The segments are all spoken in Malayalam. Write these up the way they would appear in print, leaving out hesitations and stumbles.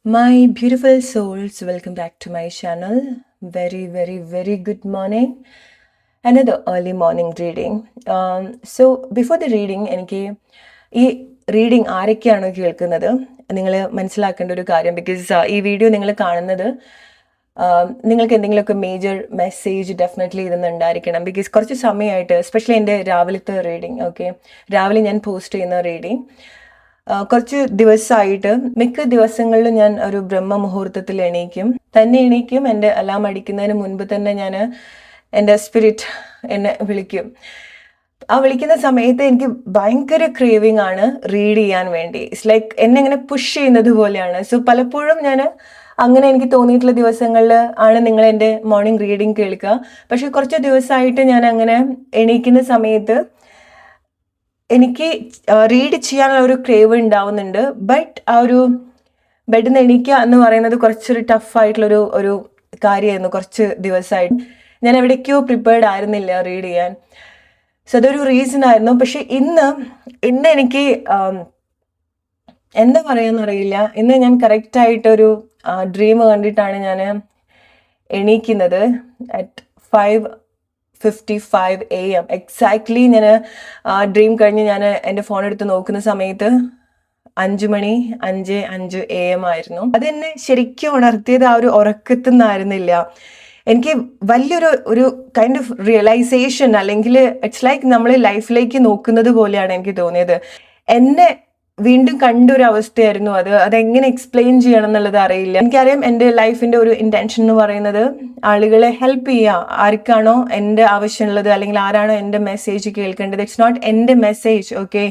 My beautiful souls, welcome back to my channel. Very, very, very good morning. Another early morning reading. So, before the reading, എനിക്ക് ഈ റീഡിങ് ആരൊക്കെയാണോ കേൾക്കുന്നത് നിങ്ങൾ മനസ്സിലാക്കേണ്ട ഒരു കാര്യം, ബിക്കോസ് ഈ വീഡിയോ നിങ്ങൾ കാണുന്നത് നിങ്ങൾക്ക് എന്തെങ്കിലുമൊക്കെ മേജർ മെസ്സേജ് ഡെഫിനറ്റ്ലി ഇതെന്നുണ്ടായിരിക്കണം. ബിക്കോസ് കുറച്ച് സമയമായിട്ട്, എസ്പെഷ്യലി എൻ്റെ രാവിലത്തെ റീഡിങ്, ഓക്കെ, രാവിലെ ഞാൻ പോസ്റ്റ് ചെയ്യുന്ന റീഡിങ് കുറച്ച് ദിവസമായിട്ട് മിക്ക ദിവസങ്ങളിലും ഞാൻ ഒരു ബ്രഹ്മ മുഹൂർത്തത്തിൽ എണീക്കും. എൻ്റെ അലാം അടിക്കുന്നതിന് മുൻപ് തന്നെ ഞാൻ എൻ്റെ സ്പിരിറ്റ് എന്നെ വിളിക്കും. ആ വിളിക്കുന്ന സമയത്ത് എനിക്ക് ഭയങ്കര ക്രേവിങ് ആണ് റീഡ് ചെയ്യാൻ വേണ്ടി. ഇറ്റ്സ് ലൈക്ക് എന്നെ ഇങ്ങനെ പുഷ് ചെയ്യുന്നത് പോലെയാണ്. സോ പലപ്പോഴും ഞാൻ അങ്ങനെ എനിക്ക് തോന്നിയിട്ടുള്ള ദിവസങ്ങളിൽ ആണ് നിങ്ങൾ എൻ്റെ മോർണിംഗ് റീഡിങ് കേൾക്കുക. പക്ഷെ കുറച്ച് ദിവസമായിട്ട് ഞാൻ അങ്ങനെ എണീക്കുന്ന സമയത്ത് എനിക്ക് റീഡ് ചെയ്യാനുള്ള ഒരു ക്രേവ് ഉണ്ടാവുന്നുണ്ട്. ബട്ട് ആ ഒരു ബെഡിൽ നിന്ന് എണീക്കുക എന്ന് പറയുന്നത് കുറച്ചൊരു ടഫായിട്ടുള്ളൊരു ഒരു കാര്യമായിരുന്നു. കുറച്ച് ദിവസമായിട്ട് ഞാൻ എവിടേക്കോ പ്രിപ്പയർഡ് ആയിരുന്നില്ല റീഡ് ചെയ്യാൻ. സോ അതൊരു റീസൺ ആയിരുന്നു. പക്ഷെ ഇന്ന് എനിക്ക് എന്താ പറയാന്നറിയില്ല, ഇന്ന് ഞാൻ കറക്റ്റായിട്ടൊരു ഡ്രീം കണ്ടിട്ടാണ് ഞാൻ എണീക്കുന്നത്. അറ്റ് 5:55 AM എക്സാക്ട്ലി ഞാൻ ഡ്രീം കഴിഞ്ഞ് ഞാൻ എൻ്റെ ഫോൺ എടുത്ത് നോക്കുന്ന സമയത്ത് 5:05 AM ആയിരുന്നു. അതെന്നെ ശരിക്കും ഉണർത്തിയത് ആ ഒരു ഉറക്കത്തിൽ നിന്നായിരുന്നില്ല. എനിക്ക് വലിയൊരു കൈൻഡ് ഓഫ് റിയലൈസേഷൻ, അല്ലെങ്കിൽ ഇറ്റ്സ് ലൈക്ക് നമ്മൾ ലൈഫിലേക്ക് നോക്കുന്നത് പോലെയാണ് എനിക്ക് തോന്നിയത്. എന്നെ വീണ്ടും കണ്ടൊരു അവസ്ഥയായിരുന്നു അത്. അതെങ്ങനെ എക്സ്പ്ലെയിൻ ചെയ്യണം എന്നുള്ളത് അറിയില്ല. എനിക്കറിയാം എൻ്റെ ലൈഫിൻ്റെ ഒരു ഇൻറ്റൻഷൻ എന്ന് പറയുന്നത് ആളുകളെ ഹെൽപ്പ് ചെയ്യുക. ആർക്കാണോ എൻ്റെ ആവശ്യമുള്ളത്, അല്ലെങ്കിൽ ആരാണോ എൻ്റെ മെസ്സേജ് കേൾക്കേണ്ടത്. ഇറ്റ്സ് നോട്ട് എൻ്റെ മെസ്സേജ്, ഓക്കെ.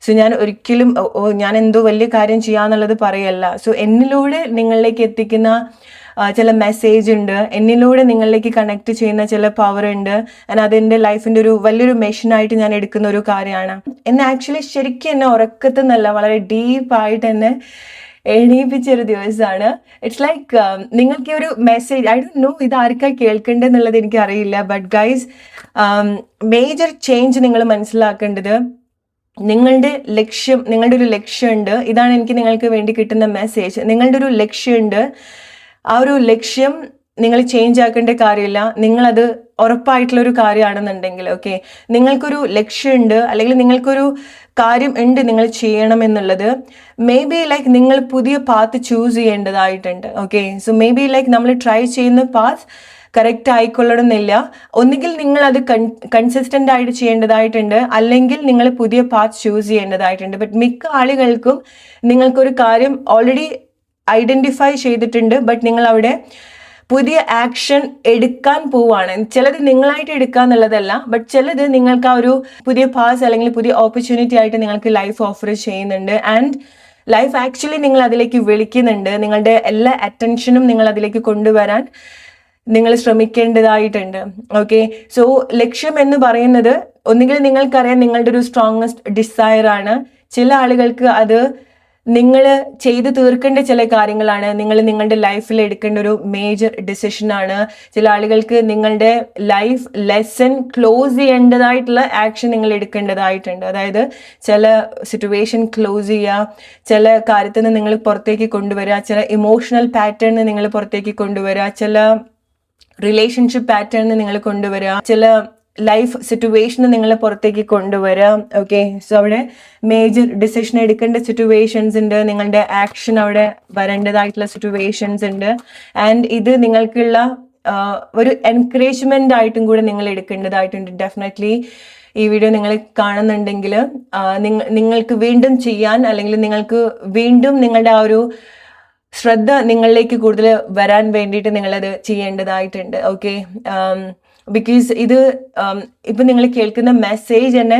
സോ ഞാൻ ഒരിക്കലും ഞാൻ എന്തോ വലിയ കാര്യം ചെയ്യാന്നുള്ളത് പറയല്ല. സോ എന്നിലൂടെ നിങ്ങളിലേക്ക് എത്തിക്കുന്ന ചില മെസ്സേജ് ഉണ്ട്, എന്നിലൂടെ നിങ്ങളിലേക്ക് കണക്ട് ചെയ്യുന്ന ചില പവർ ഉണ്ട്. ആൻഡ് അതെൻ്റെ ലൈഫിൻ്റെ ഒരു വലിയൊരു മെഷീനായിട്ട് ഞാൻ എടുക്കുന്ന ഒരു കാര്യമാണ്. എന്നെ ആക്ച്വലി ശരിക്കും എന്നെ ഉറക്കത്തിൽ നിന്നല്ല, വളരെ ഡീപ്പായിട്ട് എന്നെ എണീപ്പിച്ചൊരു ദിവസമാണ്. ഇറ്റ്സ് ലൈക്ക് നിങ്ങൾക്ക് ഒരു മെസ്സേജ്, ഐ ഡോണ്ട് നോ ഇത് ആർക്കാണ് കേൾക്കേണ്ടതെന്നുള്ളത് എനിക്കറിയില്ല. ബട്ട് ഗൈസ്, മേജർ ചേഞ്ച് നിങ്ങൾ മനസ്സിലാക്കേണ്ടത്, നിങ്ങളുടെ ഒരു ലക്ഷ്യമുണ്ട്. ഇതാണ് എനിക്ക് നിങ്ങൾക്ക് വേണ്ടി കിട്ടുന്ന മെസ്സേജ്. നിങ്ങളുടെ ഒരു ലക്ഷ്യമുണ്ട്. ആ ഒരു ലക്ഷ്യം നിങ്ങൾ ചേഞ്ച് ആക്കേണ്ട കാര്യമില്ല. നിങ്ങളത് ഉറപ്പായിട്ടുള്ളൊരു കാര്യമാണെന്നുണ്ടെങ്കിൽ, ഓക്കെ, നിങ്ങൾക്കൊരു ലക്ഷ്യമുണ്ട്, അല്ലെങ്കിൽ നിങ്ങൾക്കൊരു കാര്യം ഉണ്ട് നിങ്ങൾ ചെയ്യണം എന്നുള്ളത്. മേ ബി ലൈക്ക് നിങ്ങൾ പുതിയ പാത്ത് ചൂസ് ചെയ്യേണ്ടതായിട്ടുണ്ട്, okay. So may be like നമ്മൾ ട്രൈ ചെയ്യുന്ന പാത്ത് കറക്റ്റ് ആയിക്കൊള്ളണമെന്നില്ല. ഒന്നുകിൽ നിങ്ങൾ അത് കൺസിസ്റ്റൻ്റ് ആയിട്ട് ചെയ്യേണ്ടതായിട്ടുണ്ട്, അല്ലെങ്കിൽ നിങ്ങൾ പുതിയ പാത്ത് ചൂസ് ചെയ്യേണ്ടതായിട്ടുണ്ട്. ബട്ട് മിക്ക ആളുകൾക്കും നിങ്ങൾക്കൊരു കാര്യം ഓൾറെഡി ഐഡൻറ്റിഫൈ ചെയ്തിട്ടുണ്ട്, ബട്ട് നിങ്ങൾ അവിടെ പുതിയ ആക്ഷൻ എടുക്കാൻ പോവാണ്. ചിലത് നിങ്ങളായിട്ട് എടുക്കുക എന്നുള്ളതല്ല, ബട്ട് ചിലത് നിങ്ങൾക്ക് ആ ഒരു പുതിയ പാസ് അല്ലെങ്കിൽ പുതിയ ഓപ്പർച്യൂണിറ്റി ആയിട്ട് നിങ്ങൾക്ക് ലൈഫ് ഓഫർ ചെയ്യുന്നുണ്ട്. ആൻഡ് ലൈഫ് ആക്ച്വലി നിങ്ങൾ അതിലേക്ക് വിളിക്കുന്നുണ്ട്. നിങ്ങളുടെ എല്ലാ അറ്റൻഷനും നിങ്ങൾ അതിലേക്ക് കൊണ്ടുവരാൻ നിങ്ങൾ ശ്രമിക്കേണ്ടതായിട്ടുണ്ട്, ഓക്കെ. സോ ലക്ഷ്യം എന്ന് പറയുന്നത് ഒന്നുകിൽ നിങ്ങൾക്കറിയാം നിങ്ങളുടെ ഒരു സ്ട്രോങ്ങസ്റ്റ് ഡിസയർ ആണ്. ചില ആളുകൾക്ക് അത് നിങ്ങൾ ചെയ്ത് തീർക്കേണ്ട ചില കാര്യങ്ങളാണ്. നിങ്ങൾ നിങ്ങളുടെ ലൈഫിൽ എടുക്കേണ്ട ഒരു മേജർ ഡിസിഷനാണ്. ചില ആളുകൾക്ക് നിങ്ങളുടെ ലൈഫ് ലെസൺ ക്ലോസ് ചെയ്യേണ്ടതായിട്ടുള്ള ആക്ഷൻ നിങ്ങൾ എടുക്കേണ്ടതായിട്ടുണ്ട്. അതായത് ചില സിറ്റുവേഷൻ ക്ലോസ് ചെയ്യുക, ചില കാര്യത്തിൽ നിന്ന് നിങ്ങൾ പുറത്തേക്ക് കൊണ്ടുവരിക, ചില ഇമോഷണൽ പാറ്റേൺ നിങ്ങൾ പുറത്തേക്ക് കൊണ്ടുവരിക, ചില റിലേഷൻഷിപ്പ് പാറ്റേൺ നിങ്ങൾ കൊണ്ടുവരിക, ചില ലൈഫ് സിറ്റുവേഷന് നിങ്ങൾ പുറത്തേക്ക് കൊണ്ടുവരാം, ഓക്കെ. സോ അവിടെ മേജർ ഡിസിഷൻ എടുക്കേണ്ട സിറ്റുവേഷൻസ് ഉണ്ട്. നിങ്ങളുടെ ആക്ഷൻ അവിടെ വരേണ്ടതായിട്ടുള്ള സിറ്റുവേഷൻസ് ഉണ്ട്. ആൻഡ് ഇത് നിങ്ങൾക്കുള്ള ഒരു എൻകറേജ്മെന്റ് ആയിട്ടും കൂടെ നിങ്ങൾ എടുക്കേണ്ടതായിട്ടുണ്ട്. ഡെഫിനറ്റ്ലി ഈ വീഡിയോ നിങ്ങൾ കാണുന്നുണ്ടെങ്കിൽ നിങ്ങൾക്ക് വീണ്ടും ചെയ്യാൻ, അല്ലെങ്കിൽ നിങ്ങൾക്ക് വീണ്ടും നിങ്ങളുടെ ആ ഒരു ശ്രദ്ധ നിങ്ങളിലേക്ക് കൂടുതൽ വരാൻ വേണ്ടിയിട്ട് നിങ്ങളത് ചെയ്യേണ്ടതായിട്ടുണ്ട്, ഓക്കെ. ബിക്കോസ് ഇത് ഇപ്പം നിങ്ങൾ കേൾക്കുന്ന മെസ്സേജ് തന്നെ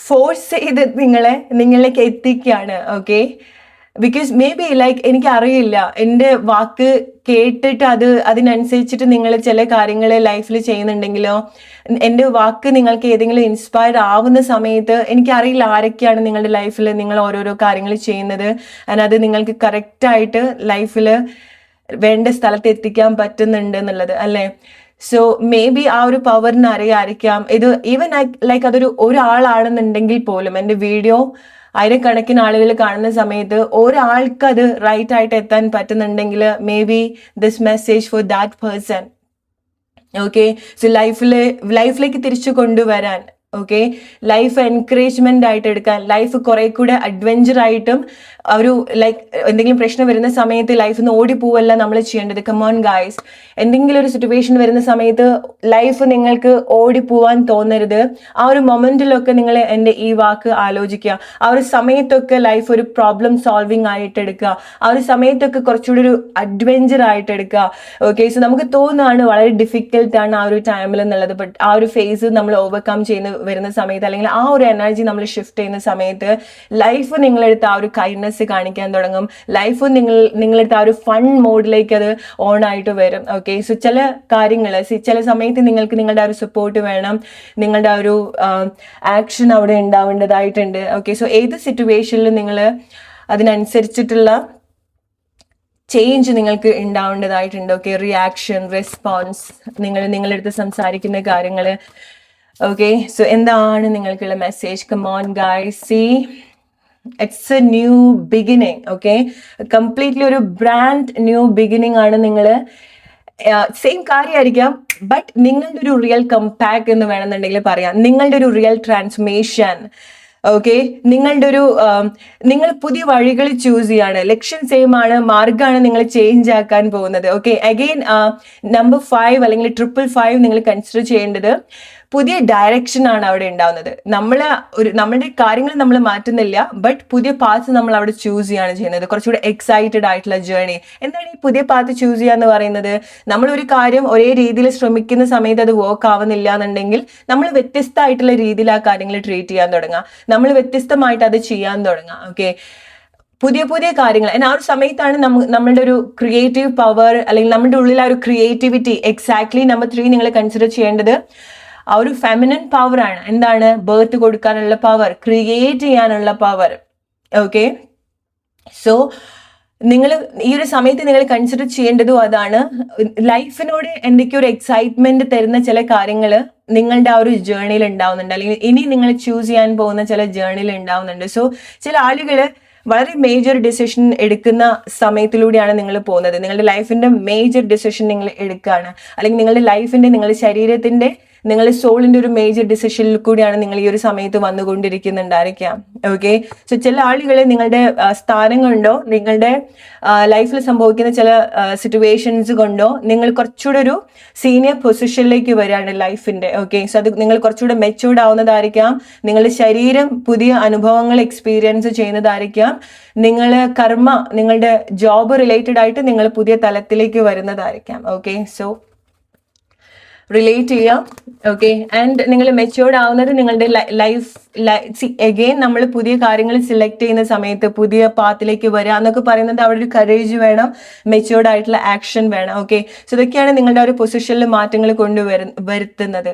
ഫോഴ്സ് ചെയ്ത് നിങ്ങളിലേക്ക് എത്തിക്കുകയാണ്, okay. Because may be like എനിക്കറിയില്ല, എൻ്റെ വാക്ക് കേട്ടിട്ട് അതിനനുസരിച്ചിട്ട് നിങ്ങൾ ചില കാര്യങ്ങൾ ലൈഫിൽ ചെയ്യുന്നുണ്ടെങ്കിലോ, എൻ്റെ വാക്ക് നിങ്ങൾക്ക് ഏതെങ്കിലും ഇൻസ്പയർഡ് ആവുന്ന സമയത്ത് എനിക്കറിയില്ല ആരൊക്കെയാണ് നിങ്ങളുടെ ലൈഫിൽ നിങ്ങൾ ഓരോരോ കാര്യങ്ങൾ ചെയ്യുന്നത്. ആൻഡ് അത് നിങ്ങൾക്ക് കറക്റ്റായിട്ട് ലൈഫിൽ വേണ്ട സ്ഥലത്ത് എത്തിക്കാൻ പറ്റുന്നുണ്ട് എന്നുള്ളത്, അല്ലേ. സോ മേ ബി ആ ഒരു പവറിന് അറിയാമായിരിക്കാം ഇത്. ഈവൻ ലൈക്ക് അതൊരു ഒരാളാണെന്നുണ്ടെങ്കിൽ പോലും എൻ്റെ വീഡിയോ ആയിരക്കണക്കിന് ആളുകൾ കാണുന്ന സമയത്ത് ഒരാൾക്ക് അത് റൈറ്റ് ആയിട്ട് എത്താൻ പറ്റുന്നുണ്ടെങ്കിൽ may be this message for that person. Okay, so ലൈഫിലേക്ക് തിരിച്ചു കൊണ്ടുവരാൻ, ഓക്കെ, ലൈഫ് എൻകറേജ്മെന്റ് ആയിട്ട് എടുക്കാൻ, ലൈഫ് കുറെ കൂടെ അഡ്വഞ്ചർ ആയിട്ടും ഒരു ലൈക്ക് എന്തെങ്കിലും പ്രശ്നം വരുന്ന സമയത്ത് ലൈഫിൽ നിന്ന് ഓടിപ്പോവല്ല നമ്മൾ ചെയ്യേണ്ടത്. കമോൺ ഗായ്സ്, എന്തെങ്കിലും ഒരു സിറ്റുവേഷൻ വരുന്ന സമയത്ത് ലൈഫ് നിങ്ങൾക്ക് ഓടിപ്പോവാൻ തോന്നരുത്. ആ ഒരു മൊമെന്റിലൊക്കെ നിങ്ങൾ എൻ്റെ ഈ വാക്ക് ആലോചിക്കുക. ആ ഒരു സമയത്തൊക്കെ ലൈഫ് ഒരു പ്രോബ്ലം സോൾവിങ് ആയിട്ട് എടുക്കുക. ആ ഒരു സമയത്തൊക്കെ കുറച്ചുകൂടി ഒരു അഡ്വഞ്ചർ ആയിട്ട് എടുക്കുക. ഓക്കെ, സോ നമുക്ക് തോന്നുകയാണ് വളരെ ഡിഫിക്കൽട്ടാണ് ആ ഒരു ടൈമിൽ എന്നുള്ളത്. ബട്ട് ആ ഒരു ഫേസ് നമ്മൾ ഓവർകം വരുന്ന സമയത്ത്, അല്ലെങ്കിൽ ആ ഒരു എനർജി നമ്മൾ ഷിഫ്റ്റ് ചെയ്യുന്ന സമയത്ത് ലൈഫ് നിങ്ങളെടുത്ത് ആ ഒരു കൈൻഡ്നെസ് കാണിക്കാൻ തുടങ്ങും. ലൈഫ് നിങ്ങളെടുത്ത് ആ ഒരു ഫൺ മോഡിലേക്ക് അത് ഓൺ ആയിട്ട് വരും. ഓക്കെ, സോ ചില കാര്യങ്ങൾ, ചില സമയത്ത് നിങ്ങൾക്ക് നിങ്ങളുടെ ആ ഒരു സപ്പോർട്ട് വേണം, നിങ്ങളുടെ ആ ഒരു ആക്ഷൻ അവിടെ ഉണ്ടാവേണ്ടതായിട്ടുണ്ട്. ഓക്കെ, സോ ഏത് സിറ്റുവേഷനിലും നിങ്ങൾ അതിനനുസരിച്ചിട്ടുള്ള ചേഞ്ച് നിങ്ങൾക്ക് ഉണ്ടാവേണ്ടതായിട്ടുണ്ട്. ഓക്കെ, റിയാക്ഷൻ, റെസ്പോൺസ്, നിങ്ങളെടുത്ത് സംസാരിക്കുന്ന കാര്യങ്ങൾ. ഓക്കെ, സോ എന്താണ് നിങ്ങൾക്കുള്ള message? Come on guys, see it's a new beginning. Okay, completely ഒരു ബ്രാൻഡ് ന്യൂ ബിഗിനിങ് ആണ്. നിങ്ങൾ സെയിം കാര്യമായിരിക്കാം, ബട്ട് നിങ്ങളുടെ ഒരു റിയൽ കംപാക്ക് എന്ന് വേണമെന്നുണ്ടെങ്കിൽ പറയാം, നിങ്ങളുടെ ഒരു റിയൽ ട്രാൻസ്ഫോർമേഷൻ. ഓക്കെ, നിങ്ങൾ പുതിയ വഴികൾ ചൂസ് ചെയ്യാണ്, ലക്ഷ്യം സെയിം ആണ്, മാർഗമാണ് നിങ്ങൾ ചേഞ്ച് ആക്കാൻ പോകുന്നത്. ഓക്കെ, അഗെയിൻ നമ്പർ 5 അല്ലെങ്കിൽ 555 നിങ്ങൾ കൺസിഡർ ചെയ്യേണ്ടത് പുതിയ ഡയറക്ഷൻ ആണ് അവിടെ ഉണ്ടാവുന്നത്. നമ്മളുടെ കാര്യങ്ങൾ നമ്മൾ മാറ്റുന്നില്ല, ബട്ട് പുതിയ പാത്ത് നമ്മൾ അവിടെ ചൂസ് ചെയ്യാണ് ചെയ്യുന്നത്. കുറച്ചുകൂടി എക്സൈറ്റഡ് ആയിട്ടുള്ള ജേർണി. എന്താണ് ഈ പുതിയ പാത്ത് ചൂസ് ചെയ്യുക എന്ന് പറയുന്നത്? നമ്മൾ ഒരു കാര്യം ഒരേ രീതിയിൽ ശ്രമിക്കുന്ന സമയത്ത് അത് വർക്ക് ആവുന്നില്ല എന്നുണ്ടെങ്കിൽ നമ്മൾ വ്യത്യസ്തമായിട്ടുള്ള രീതിയിൽ ആ കാര്യങ്ങൾ ട്രീറ്റ് ചെയ്യാൻ തുടങ്ങാം, നമ്മൾ വ്യത്യസ്തമായിട്ട് അത് ചെയ്യാൻ തുടങ്ങാം. ഓക്കെ, പുതിയ കാര്യങ്ങൾ. ആ ഒരു സമയത്താണ് നമ്മളുടെ ഒരു ക്രിയേറ്റീവ് പവർ, അല്ലെങ്കിൽ നമ്മുടെ ഉള്ളിൽ ആ ഒരു ക്രിയേറ്റിവിറ്റി. എക്സാക്ട്ലി നമ്പർ 3 നിങ്ങൾ കൺസിഡർ ചെയ്യേണ്ടത് ആ ഒരു ഫെമിനൻ പവർ ആണ്. എന്താണ്? ബർത്ത് കൊടുക്കാനുള്ള പവർ, ക്രിയേറ്റ് ചെയ്യാനുള്ള പവർ. ഓക്കെ, സോ നിങ്ങൾ ഈ ഒരു സമയത്ത് നിങ്ങൾ കൺസിഡർ ചെയ്യേണ്ടതും അതാണ്. ലൈഫിനോട് എന്തൊക്കെയോ ഒരു എക്സൈറ്റ്മെന്റ് തരുന്ന ചില കാര്യങ്ങൾ നിങ്ങളുടെ ആ ഒരു ജേർണിയിൽ ഉണ്ടാവുന്നുണ്ട്, അല്ലെങ്കിൽ ഇനി നിങ്ങൾ ചൂസ് ചെയ്യാൻ പോകുന്ന ചില ജേർണിയിൽ ഉണ്ടാവുന്നുണ്ട്. സോ ചില ആളുകൾ വളരെ മേജർ ഡിസിഷൻ എടുക്കുന്ന സമയത്തിലൂടെയാണ് നിങ്ങൾ പോകുന്നത്. നിങ്ങളുടെ ലൈഫിന്റെ മേജർ ഡിസിഷൻ നിങ്ങൾ എടുക്കുകയാണ്, അല്ലെങ്കിൽ നിങ്ങളുടെ ലൈഫിന്റെ, നിങ്ങളുടെ ശരീരത്തിന്റെ, നിങ്ങളുടെ സോളിന്റെ ഒരു മേജർ ഡിസിഷനിൽ കൂടിയാണ് നിങ്ങൾ ഈ ഒരു സമയത്ത് വന്നുകൊണ്ടിരിക്കുന്നുണ്ടായിരിക്കാം. ഓക്കെ, സോ ചില ആളുകൾ നിങ്ങളുടെ സ്ഥാനം കൊണ്ടോ, നിങ്ങളുടെ ലൈഫിൽ സംഭവിക്കുന്ന ചില സിറ്റുവേഷൻസ് കൊണ്ടോ നിങ്ങൾ കുറച്ചുകൂടെ ഒരു സീനിയർ പൊസിഷനിലേക്ക് വരികയാണ് ലൈഫിന്റെ. ഓക്കെ, സോ അത് നിങ്ങൾ കുറച്ചുകൂടെ മെച്ചൂർഡ് ആവുന്നതായിരിക്കാം. നിങ്ങളുടെ ശരീരം പുതിയ അനുഭവങ്ങൾ എക്സ്പീരിയൻസ് ചെയ്യുന്നതായിരിക്കാം. നിങ്ങളുടെ ജോബ് റിലേറ്റഡ് ആയിട്ട് നിങ്ങൾ പുതിയ തലത്തിലേക്ക് വരുന്നതായിരിക്കാം. ഓക്കെ, സോ റിലേറ്റ് ചെയ്യാം. ഓക്കെ, ആൻഡ് നിങ്ങൾ മെച്യൂർഡ് ആവുന്നത് നിങ്ങളുടെ അഗെയിൻ നമ്മൾ പുതിയ കാര്യങ്ങൾ സെലക്ട് ചെയ്യുന്ന സമയത്ത്, പുതിയ പാത്തിലേക്ക് വരിക എന്നൊക്കെ പറയുന്നത് അവിടെ ഒരു കറേജ് വേണം, മെച്യൂർഡ് ആയിട്ടുള്ള ആക്ഷൻ വേണം. ഓക്കെ, സോ ഇതൊക്കെയാണ് നിങ്ങളുടെ ഒരു പൊസിഷനിൽ മാറ്റങ്ങൾ വരുത്തുന്നത്.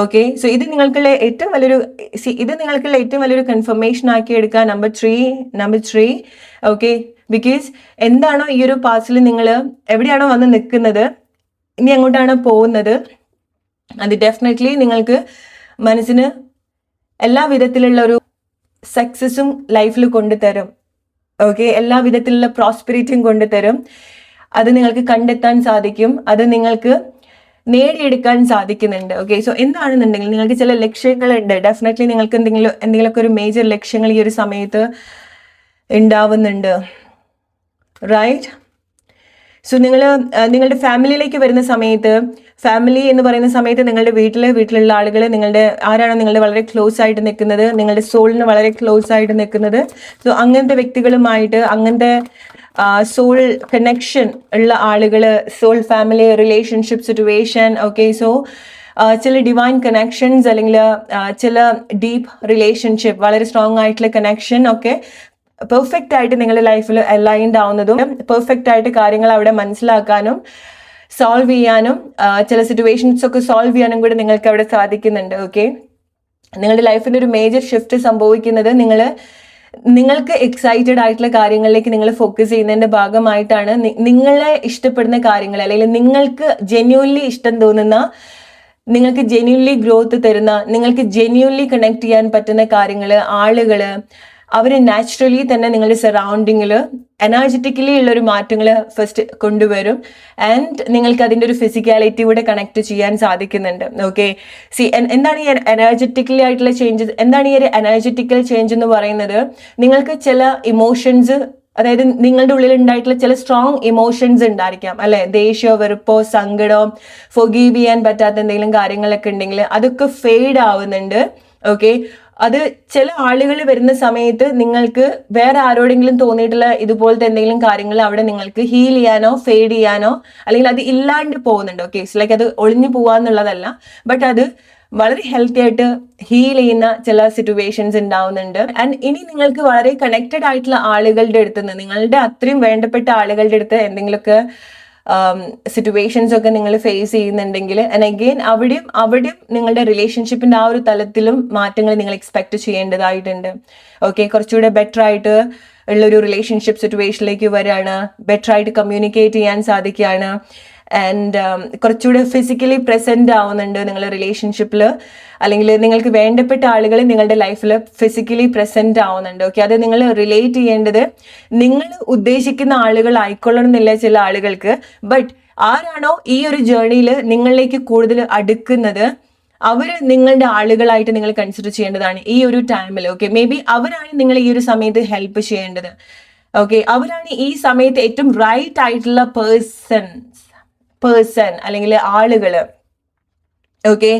ഓക്കെ, സോ ഇത് നിങ്ങൾക്കുള്ള ഏറ്റവും വലിയൊരു കൺഫർമേഷൻ ആക്കി എടുക്കുക. നമ്പർ 3. ഓക്കെ, ബിക്കോസ് എന്താണോ ഈ ഒരു പാസിൽ നിങ്ങൾ എവിടെയാണോ വന്ന് നിൽക്കുന്നത്, ഇനി അങ്ങോട്ടാണ് പോകുന്നത്, അത് ഡെഫിനറ്റ്ലി നിങ്ങൾക്ക് മനസ്സിന് എല്ലാ വിധത്തിലുള്ള ഒരു സക്സസും ലൈഫിൽ കൊണ്ടുതരും. ഓക്കെ, എല്ലാ വിധത്തിലുള്ള പ്രോസ്പെരിറ്റിയും കൊണ്ടുതരും. അത് നിങ്ങൾക്ക് കണ്ടെത്താൻ സാധിക്കും, അത് നിങ്ങൾക്ക് നേടിയെടുക്കാൻ സാധിക്കുന്നുണ്ട്. ഓക്കെ, സോ എന്താണെന്നുണ്ടെങ്കിൽ നിങ്ങൾക്ക് ചില ലക്ഷ്യങ്ങളുണ്ട്. ഡെഫിനറ്റ്ലി നിങ്ങൾക്ക് എന്തെങ്കിലുമൊക്കെ ഒരു മേജർ ലക്ഷ്യങ്ങൾ ഈ ഒരു സമയത്ത് ഉണ്ടാവുന്നുണ്ട്, റൈറ്റ്? സോ നിങ്ങളുടെ ഫാമിലിയിലേക്ക് വരുന്ന സമയത്ത്, ഫാമിലി എന്ന് പറയുന്ന സമയത്ത് നിങ്ങളുടെ വീട്ടിലുള്ള ആളുകൾ, ആരാണോ നിങ്ങളുടെ വളരെ ക്ലോസ് ആയിട്ട് നിൽക്കുന്നത്, നിങ്ങളുടെ സോളിന് വളരെ ക്ലോസ് ആയിട്ട് നിൽക്കുന്നത്, സോ അങ്ങനത്തെ വ്യക്തികളുമായിട്ട്, അങ്ങനത്തെ സോൾ കണക്ഷൻ ഉള്ള ആളുകൾ, soul family relationship situation. Okay, so ചില ഡിവൈൻ കണക്ഷൻസ്, അല്ലെങ്കിൽ ചില ഡീപ്പ് റിലേഷൻഷിപ്പ്, വളരെ സ്ട്രോങ് ആയിട്ടുള്ള കണക്ഷൻ ഒക്കെ പെർഫെക്റ്റ് ആയിട്ട് നിങ്ങളുടെ ലൈഫിൽ അലൈൻഡ് ആവുന്നതും, പെർഫെക്റ്റ് ആയിട്ട് കാര്യങ്ങൾ അവിടെ മനസ്സിലാക്കാനും സോൾവ് ചെയ്യാനും, ചില സിറ്റുവേഷൻസ് ഒക്കെ സോൾവ് ചെയ്യാനും കൂടി നിങ്ങൾക്ക് അവിടെ സാധിക്കുന്നുണ്ട്. ഓക്കെ, നിങ്ങളുടെ ലൈഫിൻ്റെ ഒരു മേജർ ഷിഫ്റ്റ് സംഭവിക്കുന്നത് നിങ്ങൾക്ക് എക്സൈറ്റഡ് ആയിട്ടുള്ള കാര്യങ്ങളിലേക്ക് നിങ്ങൾ ഫോക്കസ് ചെയ്യുന്നതിന്റെ ഭാഗമായിട്ടാണ്. നിങ്ങളെ ഇഷ്ടപ്പെടുന്ന കാര്യങ്ങൾ, അല്ലെങ്കിൽ നിങ്ങൾക്ക് ജെന്യൂൻലി ഇഷ്ടം തോന്നുന്ന, നിങ്ങൾക്ക് ജെന്യൂൻലി ഗ്രോത്ത് തരുന്ന, നിങ്ങൾക്ക് ജെന്യൂൻലി കണക്ട് ചെയ്യാൻ പറ്റുന്ന കാര്യങ്ങൾ, ആളുകൾ, അവർ നാച്ചുറലി തന്നെ നിങ്ങളുടെ സറൗണ്ടിങ്ങിൽ എനർജറ്റിക്കലി ഉള്ളൊരു മാറ്റങ്ങൾ ഫസ്റ്റ് കൊണ്ടുവരും. ആൻഡ് നിങ്ങൾക്ക് അതിൻ്റെ ഒരു ഫിസിക്കാലിറ്റി കൂടെ കണക്ട് ചെയ്യാൻ സാധിക്കുന്നുണ്ട്. ഓക്കെ, എന്താണ് ഈ എനർജറ്റിക്കലി ആയിട്ടുള്ള ചേഞ്ചസ്? എന്താണ് ഈ ഒരു എനർജറ്റിക്കൽ ചേഞ്ച് എന്ന് പറയുന്നത്? നിങ്ങൾക്ക് ചില ഇമോഷൻസ്, അതായത് നിങ്ങളുടെ ഉള്ളിൽ ഉണ്ടായിട്ടുള്ള ചില സ്ട്രോങ് ഇമോഷൻസ് ഉണ്ടായിരിക്കാം അല്ലെ, ദേഷ്യമോ വെറുപ്പോ സങ്കടമോ ഫൊഗീവ് ചെയ്യാൻ പറ്റാത്ത എന്തെങ്കിലും കാര്യങ്ങളൊക്കെ ഉണ്ടെങ്കിൽ അതൊക്കെ ഫെയ്ഡ് ആവുന്നുണ്ട്. ഓക്കെ, അത് ചില ആളുകൾ വരുന്ന സമയത്ത് നിങ്ങൾക്ക് വേറെ ആരോടെങ്കിലും തോന്നിയിട്ടുള്ള ഇതുപോലത്തെ എന്തെങ്കിലും കാര്യങ്ങൾ അവിടെ നിങ്ങൾക്ക് ഹീൽ ചെയ്യാനോ ഫെയ്ഡ് ചെയ്യാനോ അല്ലെങ്കിൽ അത് ഇല്ലാണ്ട് പോകുന്നുണ്ട്. ഓക്കെ, ലൈക്ക് അത് ഒളിഞ്ഞു പോവാന്നുള്ളതല്ല, ബട്ട് അത് വളരെ ഹെൽത്തി ആയിട്ട് ഹീൽ ചെയ്യുന്ന ചില സിറ്റുവേഷൻസ് ഉണ്ടാവുന്നുണ്ട്. ആൻഡ് ഇനി നിങ്ങൾക്ക് വളരെ കണക്റ്റഡ് ആയിട്ടുള്ള ആളുകളുടെ അടുത്ത് നിന്ന്, നിങ്ങളുടെ അത്രയും വേണ്ടപ്പെട്ട ആളുകളുടെ അടുത്ത് എന്തെങ്കിലുമൊക്കെ സിറ്റുവേഷൻസ് ഒക്കെ നിങ്ങൾ ഫേസ് ചെയ്യുന്നുണ്ടെങ്കിൽ ആൻഡ് അഗെയിൻ അവിടെയും നിങ്ങളുടെ റിലേഷൻഷിപ്പിന്റെ ആ ഒരു തലത്തിലും മാറ്റങ്ങൾ നിങ്ങൾ എക്സ്പെക്ട് ചെയ്യേണ്ടതായിട്ടുണ്ട്. ഓക്കെ, കുറച്ചുകൂടെ ബെറ്റർ ആയിട്ട് ഉള്ളൊരു റിലേഷൻഷിപ്പ് സിറ്റുവേഷനിലേക്ക് വരികയാണ്, ബെറ്റർ ആയിട്ട് കമ്മ്യൂണിക്കേറ്റ് ചെയ്യാൻ സാധിക്കുകയാണ്. ആൻഡ് കുറച്ചുകൂടെ ഫിസിക്കലി പ്രസന്റ് ആവുന്നുണ്ട് നിങ്ങളുടെ റിലേഷൻഷിപ്പിൽ, അല്ലെങ്കിൽ നിങ്ങൾക്ക് വേണ്ടപ്പെട്ട ആളുകൾ നിങ്ങളുടെ ലൈഫിൽ ഫിസിക്കലി പ്രസന്റ് ആവുന്നുണ്ട്. ഓക്കെ, അത് നിങ്ങൾ റിലേറ്റ് ചെയ്യേണ്ടത് നിങ്ങൾ ഉദ്ദേശിക്കുന്ന ആളുകൾ ആയിക്കൊള്ളണം എന്നില്ല ചില ആളുകൾക്ക്, ബട്ട് ആരാണോ ഈ ഒരു ജേർണിയിൽ നിങ്ങളിലേക്ക് കൂടുതൽ അടുക്കുന്നത് അവർ നിങ്ങളുടെ ആളുകളായിട്ട് നിങ്ങൾ കൺസിഡർ ചെയ്യേണ്ടതാണ് ഈ ഒരു ടൈമിൽ. ഓക്കെ, മേ ബി അവരാണ് നിങ്ങൾ ഈ ഒരു സമയത്ത് ഹെൽപ്പ് ചെയ്യേണ്ടത്. ഓക്കെ, അവരാണ് ഈ സമയത്ത് ഏറ്റവും റൈറ്റ് ആയിട്ടുള്ള പേഴ്സൺ അല്ലെങ്കിൽ ആളുകൾ. ഓക്കെ,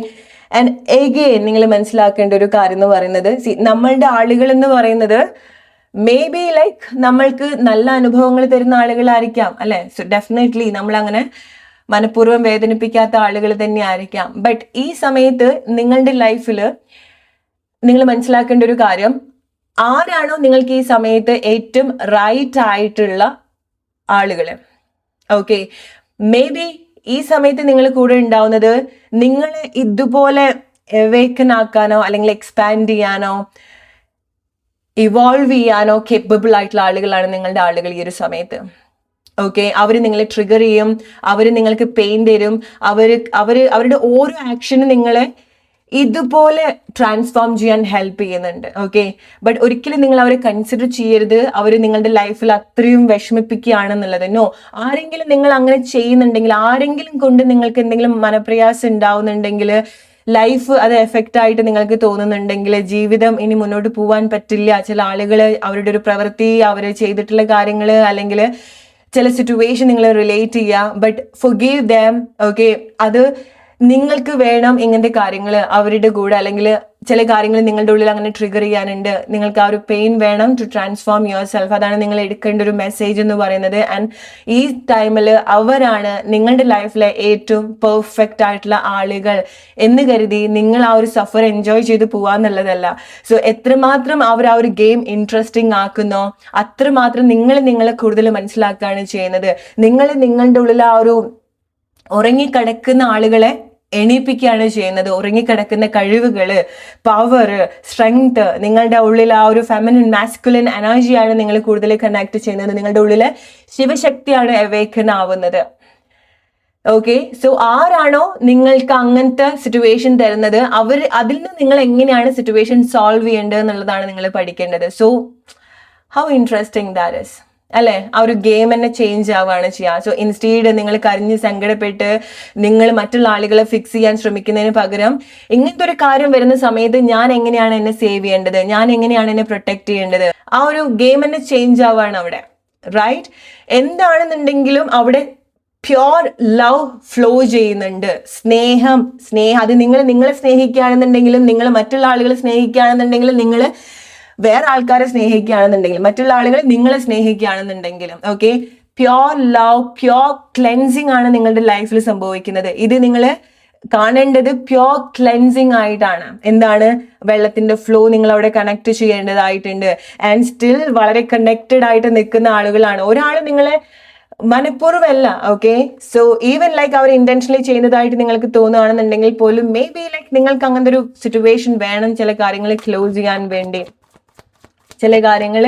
ആൻഡ് എഗെയിൻ നിങ്ങൾ മനസ്സിലാക്കേണ്ട ഒരു കാര്യം എന്ന് പറയുന്നത്, നമ്മളുടെ ആളുകൾ എന്ന് പറയുന്നത് മേ ബി ലൈക്ക് നമ്മൾക്ക് നല്ല അനുഭവങ്ങൾ തരുന്ന ആളുകളായിരിക്കാം അല്ലെ. സോ ഡെഫിനറ്റ്ലി നമ്മൾ അങ്ങനെ മനഃപൂർവ്വം വേദനിപ്പിക്കാത്ത ആളുകൾ തന്നെ ആയിരിക്കാം. ബട്ട് ഈ സമയത്ത് നിങ്ങളുടെ ലൈഫിൽ നിങ്ങൾ മനസ്സിലാക്കേണ്ട ഒരു കാര്യം, ആരാണോ നിങ്ങൾക്ക് ഈ സമയത്ത് ഏറ്റവും റൈറ്റ് ആയിട്ടുള്ള ആളുകൾ. ഓക്കെ, മേ ബി ഈ സമയത്ത് നിങ്ങൾ കൂടെ ഉണ്ടാവുന്നത് നിങ്ങളെ ഇതുപോലെ എവേക്കൻ ആക്കാനോ അല്ലെങ്കിൽ എക്സ്പാൻഡ് ചെയ്യാനോ ഇവോൾവ് ചെയ്യാനോ കേപ്പബിൾ ആയിട്ടുള്ള ആളുകളാണ് നിങ്ങളുടെ ആളുകൾ ഈ ഒരു സമയത്ത്. ഓക്കെ, അവർ നിങ്ങളെ ട്രിഗർ ചെയ്യും, അവർ നിങ്ങൾക്ക് പെയിൻ തരും, അവരുടെ ഓരോ ആക്ഷനും നിങ്ങളെ ഇതുപോലെ ട്രാൻസ്ഫോം ചെയ്യാൻ ഹെൽപ്പ് ചെയ്യുന്നുണ്ട്. ഓക്കെ, ബട്ട് ഒരിക്കലും നിങ്ങൾ അവരെ കൺസിഡർ ചെയ്യരുത് അവർ നിങ്ങളുടെ ലൈഫിൽ അത്രയും വിഷമിപ്പിക്കുകയാണെന്നുള്ളത്. നോ, ആരെങ്കിലും നിങ്ങൾ അങ്ങനെ ചെയ്യുന്നുണ്ടെങ്കിൽ, ആരെങ്കിലും കൊണ്ട് നിങ്ങൾക്ക് എന്തെങ്കിലും മനപ്രയാസം ഉണ്ടാവുന്നുണ്ടെങ്കിൽ, ലൈഫ് അത് എഫക്റ്റ് ആയിട്ട് നിങ്ങൾക്ക് തോന്നുന്നുണ്ടെങ്കിൽ, ജീവിതം ഇനി മുന്നോട്ട് പോകാൻ പറ്റില്ല, ചില ആളുകൾ അവരുടെ ഒരു പ്രവൃത്തി, അവർ ചെയ്തിട്ടുള്ള കാര്യങ്ങൾ അല്ലെങ്കിൽ ചില സിറ്റുവേഷൻ നിങ്ങൾ റിലേറ്റ് ചെയ്യുക, ബട്ട് ഫൊർഗീവ് ദം. ഓക്കെ, അത് നിങ്ങൾക്ക് വേണം ഇങ്ങനത്തെ കാര്യങ്ങൾ അവരുടെ കൂടെ, അല്ലെങ്കിൽ ചില കാര്യങ്ങൾ നിങ്ങളുടെ ഉള്ളിൽ അങ്ങനെ ട്രിഗർ ചെയ്യാനുണ്ട്, നിങ്ങൾക്ക് ആ ഒരു പെയിൻ വേണം ടു ട്രാൻസ്ഫോം യുവർ സെൽഫ്. അതാണ് നിങ്ങൾ എടുക്കേണ്ട ഒരു മെസ്സേജ് എന്ന് പറയുന്നത്. ആൻഡ് ഈ ടൈമിൽ അവരാണ് നിങ്ങളുടെ ലൈഫിലെ ഏറ്റവും പെർഫെക്റ്റ് ആയിട്ടുള്ള ആളുകൾ എന്ന് കരുതി നിങ്ങൾ ആ ഒരു സഫർ എൻജോയ് ചെയ്ത് പോവാന്നുള്ളതല്ല. സോ എത്രമാത്രം അവർ ആ ഒരു ഗെയിം ഇൻട്രസ്റ്റിംഗ് ആക്കുന്നോ അത്രമാത്രം നിങ്ങളെ കൂടുതൽ മനസ്സിലാക്കുകയാണ് ചെയ്യുന്നത്. നിങ്ങളുടെ ഉള്ളിൽ ആ ഒരു ഉറങ്ങിക്കിടക്കുന്ന ആളുകളെ എണീപ്പിക്കുകയാണ് ചെയ്യുന്നത്. ഉറങ്ങിക്കിടക്കുന്ന കഴിവുകള്, പവർ, സ്ട്രെങ്ത്, നിങ്ങളുടെ ഉള്ളിൽ ആ ഒരു ഫെമിനിൻ മാസ്കുലിൻ എനർജിയാണ് നിങ്ങൾ കൂടുതൽ കണക്ട് ചെയ്യുന്നത്. നിങ്ങളുടെ ഉള്ളിലെ ശിവശക്തിയാണ് അവേക്കൻ ആവുന്നത്. ഓക്കെ, സോ ആരാണോ നിങ്ങൾക്ക് അങ്ങനത്തെ സിറ്റുവേഷൻ തരുന്നത് അതിൽ നിന്ന് നിങ്ങൾ എങ്ങനെയാണ് സിറ്റുവേഷൻ സോൾവ് ചെയ്യേണ്ടത് എന്നുള്ളതാണ് നിങ്ങൾ പഠിക്കേണ്ടത്. So how interesting that is അല്ലെ, ആ ഒരു ഗെയിം തന്നെ ചേഞ്ച് ആവുകയാണ് ചെയ്യുക. സോ ഇൻസ്റ്റീഡ് നിങ്ങൾ കരഞ്ഞ് സങ്കടപ്പെട്ട് നിങ്ങൾ മറ്റുള്ള ആളുകളെ ഫിക്സ് ചെയ്യാൻ ശ്രമിക്കുന്നതിന് പകരം ഇങ്ങനത്തെ ഒരു കാര്യം വരുന്ന സമയത്ത് ഞാൻ എങ്ങനെയാണ് എന്നെ സേവ് ചെയ്യേണ്ടത്, ഞാൻ എങ്ങനെയാണ് എന്നെ പ്രൊട്ടക്ട് ചെയ്യേണ്ടത്, ആ ഒരു ഗെയിം തന്നെ ചേഞ്ച് ആവുകയാണ് അവിടെ. റൈറ്റ്, എന്താണെന്നുണ്ടെങ്കിലും അവിടെ പ്യോർ ലവ് ഫ്ലോ ചെയ്യുന്നുണ്ട്. സ്നേഹം അത് നിങ്ങളെ സ്നേഹിക്കുകയാണെന്നുണ്ടെങ്കിലും, നിങ്ങൾ മറ്റുള്ള ആളുകളെ സ്നേഹിക്കുകയാണെന്നുണ്ടെങ്കിലും, നിങ്ങൾ വേറെ ആൾക്കാരെ സ്നേഹിക്കുകയാണെന്നുണ്ടെങ്കിലും, മറ്റുള്ള ആളുകൾ നിങ്ങളെ സ്നേഹിക്കുകയാണെന്നുണ്ടെങ്കിലും, okay, pure love, pure cleansing ആണ് നിങ്ങളുടെ ലൈഫിൽ സംഭവിക്കുന്നത്. ഇത് നിങ്ങൾ കാണേണ്ടത് പ്യോർ ക്ലെൻസിങ് ആയിട്ടാണ്. എന്താണ്, വെള്ളത്തിന്റെ ഫ്ലോ നിങ്ങൾ അവിടെ കണക്ട് ചെയ്യേണ്ടതായിട്ടുണ്ട്. ആൻഡ് സ്റ്റിൽ വളരെ കണക്റ്റഡ് ആയിട്ട് നിൽക്കുന്ന ആളുകളാണ്. ഒരാൾ നിങ്ങളെ മനഃപൂർവ്വമല്ല. ഓക്കെ, സോ ഈവൻ ലൈക്ക് അവർ ഇന്റൻഷനലി ചെയ്യുന്നതായിട്ട് നിങ്ങൾക്ക് തോന്നുകയാണെന്നുണ്ടെങ്കിൽ പോലും മേ ബി ലൈക്ക് നിങ്ങൾക്ക് അങ്ങനത്തെ ഒരു സിറ്റുവേഷൻ വേണം ചില കാര്യങ്ങൾ ക്ലോസ് ചെയ്യാൻ വേണ്ടി, ചില കാര്യങ്ങൾ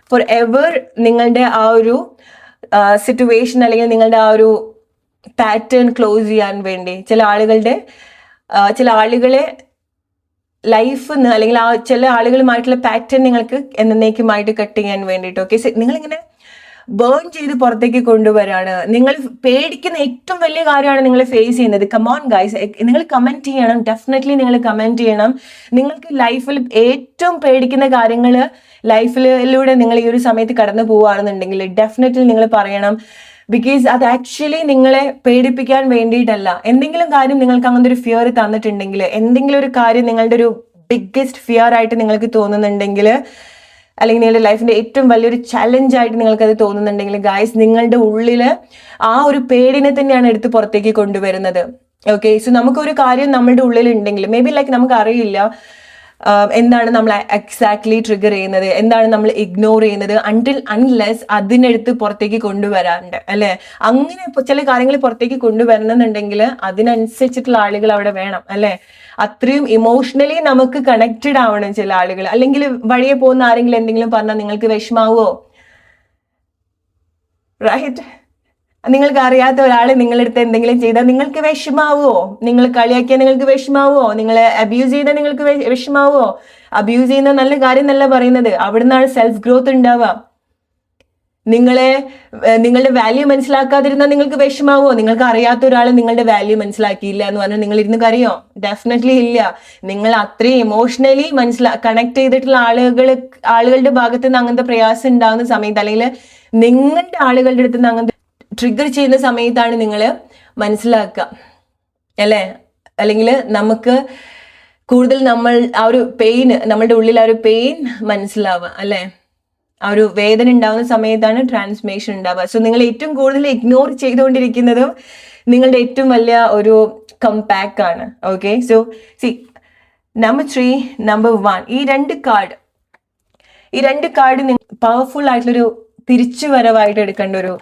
ഫോർ എവർ നിങ്ങളുടെ ആ ഒരു സിറ്റുവേഷൻ അല്ലെങ്കിൽ നിങ്ങളുടെ ആ ഒരു പാറ്റേൺ ക്ലോസ് ചെയ്യാൻ വേണ്ടി ചില ആളുകളെ ലൈഫ് അല്ലെങ്കിൽ ആ ചില ആളുകളുമായിട്ടുള്ള പാറ്റേൺ നിങ്ങൾക്ക് എന്നേക്കുമായിട്ട് കട്ട് ചെയ്യാൻ വേണ്ടിയിട്ട്. ഓക്കെ, നിങ്ങളിങ്ങനെ ബേൺ ചെയ്ത് പുറത്തേക്ക് കൊണ്ടുവരാണ്. നിങ്ങൾ പേടിക്കുന്ന ഏറ്റവും വലിയ കാര്യമാണ് നിങ്ങൾ ഫേസ് ചെയ്യുന്നത്. കമോൺ ഗൈസ്, നിങ്ങൾ കമന്റ് ചെയ്യണം, ഡെഫിനറ്റ്ലി നിങ്ങൾ കമന്റ് ചെയ്യണം. നിങ്ങൾക്ക് ലൈഫിൽ ഏറ്റവും പേടിക്കുന്ന കാര്യങ്ങൾ ലൈഫിലൂടെ നിങ്ങൾ ഈ ഒരു സമയത്ത് കടന്നു പോവുകയാണെന്നുണ്ടെങ്കിൽ ഡെഫിനറ്റ്ലി നിങ്ങൾ പറയണം. ബിക്കോസ് അത് ആക്ച്വലി നിങ്ങളെ പേടിപ്പിക്കാൻ വേണ്ടിയിട്ടല്ല. എന്തെങ്കിലും കാര്യം നിങ്ങൾക്ക് അങ്ങനത്തെ ഒരു ഫിയർ തന്നിട്ടുണ്ടെങ്കിൽ, എന്തെങ്കിലും ഒരു കാര്യം നിങ്ങളുടെ ഒരു ബിഗ്ഗസ്റ്റ് ഫിയർ ആയിട്ട് നിങ്ങൾക്ക് തോന്നുന്നുണ്ടെങ്കിൽ, അല്ലെങ്കിൽ നിങ്ങളുടെ ലൈഫിന്റെ ഏറ്റവും വലിയൊരു ചലഞ്ച് ആയിട്ട് നിങ്ങൾക്ക് അത് തോന്നുന്നുണ്ടെങ്കിൽ ഗായ്സ്, നിങ്ങളുടെ ഉള്ളിൽ ആ ഒരു പേടിനെ തന്നെയാണ് എടുത്ത് പുറത്തേക്ക് കൊണ്ടുവരുന്നത്. ഓക്കെ, സോ നമുക്കൊരു കാര്യം നമ്മളുടെ ഉള്ളിൽ ഉണ്ടെങ്കിൽ മേ ബി ലൈക്ക് നമുക്ക് അറിയില്ല എന്താണ് നമ്മൾ എക്സാക്ട്ലി ട്രിഗർ ചെയ്യുന്നത്, എന്താണ് നമ്മൾ ഇഗ്നോർ ചെയ്യുന്നത്, അൺലെസ് അതിനെടുത്ത് പുറത്തേക്ക് കൊണ്ടുവരാറുണ്ട് അല്ലെ. അങ്ങനെ ചില കാര്യങ്ങൾ പുറത്തേക്ക് കൊണ്ടുവരണമെന്നുണ്ടെങ്കിൽ അതിനനുസരിച്ചിട്ടുള്ള ആളുകൾ അവിടെ വേണം അല്ലെ. അത്രയും ഇമോഷണലി നമുക്ക് കണക്റ്റഡ് ആവണം ചില ആളുകൾ. അല്ലെങ്കിൽ വഴിയെ പോകുന്ന ആരെങ്കിലും എന്തെങ്കിലും പറഞ്ഞാൽ നിങ്ങൾക്ക് വിഷമാവോ? റൈറ്റ്, നിങ്ങൾക്ക് അറിയാത്ത ഒരാൾ നിങ്ങളടുത്ത് എന്തെങ്കിലും ചെയ്താൽ നിങ്ങൾക്ക് വിഷമാവോ? നിങ്ങൾ കളിയാക്കിയാൽ നിങ്ങൾക്ക് വിഷമാവോ? നിങ്ങളെ അബ്യൂസ് ചെയ്താൽ നിങ്ങൾക്ക് വിഷമാവോ? അബ്യൂസ് ചെയ്യുന്ന നല്ല കാര്യം എന്നല്ല പറയുന്നത്, അവിടുന്നാണ് സെൽഫ് ഗ്രോത്ത് ഉണ്ടാവുക. നിങ്ങളുടെ വാല്യൂ മനസ്സിലാക്കാതിരുന്നാൽ നിങ്ങൾക്ക് വിഷമാവോ? നിങ്ങൾക്ക് അറിയാത്ത ഒരാൾ നിങ്ങളുടെ വാല്യൂ മനസ്സിലാക്കിയില്ല എന്ന് പറഞ്ഞാൽ നിങ്ങൾ ഇരുന്ന് കരയോ? ഡെഫിനറ്റ്ലി ഇല്ല. നിങ്ങൾ അത്രയും ഇമോഷണലി കണക്ട് ചെയ്തിട്ടുള്ള ആളുകളുടെ ഭാഗത്ത് നിന്ന് അങ്ങനത്തെ പ്രയാസം ഉണ്ടാകുന്ന സമയത്ത്, അല്ലെങ്കിൽ നിങ്ങളുടെ ആളുകളുടെ അടുത്ത് നിന്ന് അങ്ങനത്തെ ട്രിഗർ ചെയ്യുന്ന സമയത്താണ് നിങ്ങൾ മനസ്സിലാക്കുക അല്ലേ. അല്ലെങ്കിൽ നമുക്ക് കൂടുതൽ ആ ഒരു പെയിൻ, നമ്മളുടെ ഉള്ളിൽ ആ ഒരു പെയിൻ മനസ്സിലാവുക അല്ലേ. ആ ഒരു വേദന ഉണ്ടാവുന്ന സമയത്താണ് ട്രാൻസ്ഫോർമേഷൻ ഉണ്ടാവുക. സോ നിങ്ങൾ ഏറ്റവും കൂടുതൽ ഇഗ്നോർ ചെയ്തുകൊണ്ടിരിക്കുന്നതും നിങ്ങളുടെ ഏറ്റവും വലിയ ഒരു കംപാക്ക് ആണ്. Okay, so C number 3, number 1, ഈ രണ്ട് കാർഡ് പവർഫുൾ ആയിട്ടുള്ളൊരു തിരിച്ചു വരവായിട്ട് എടുക്കേണ്ട ഒരു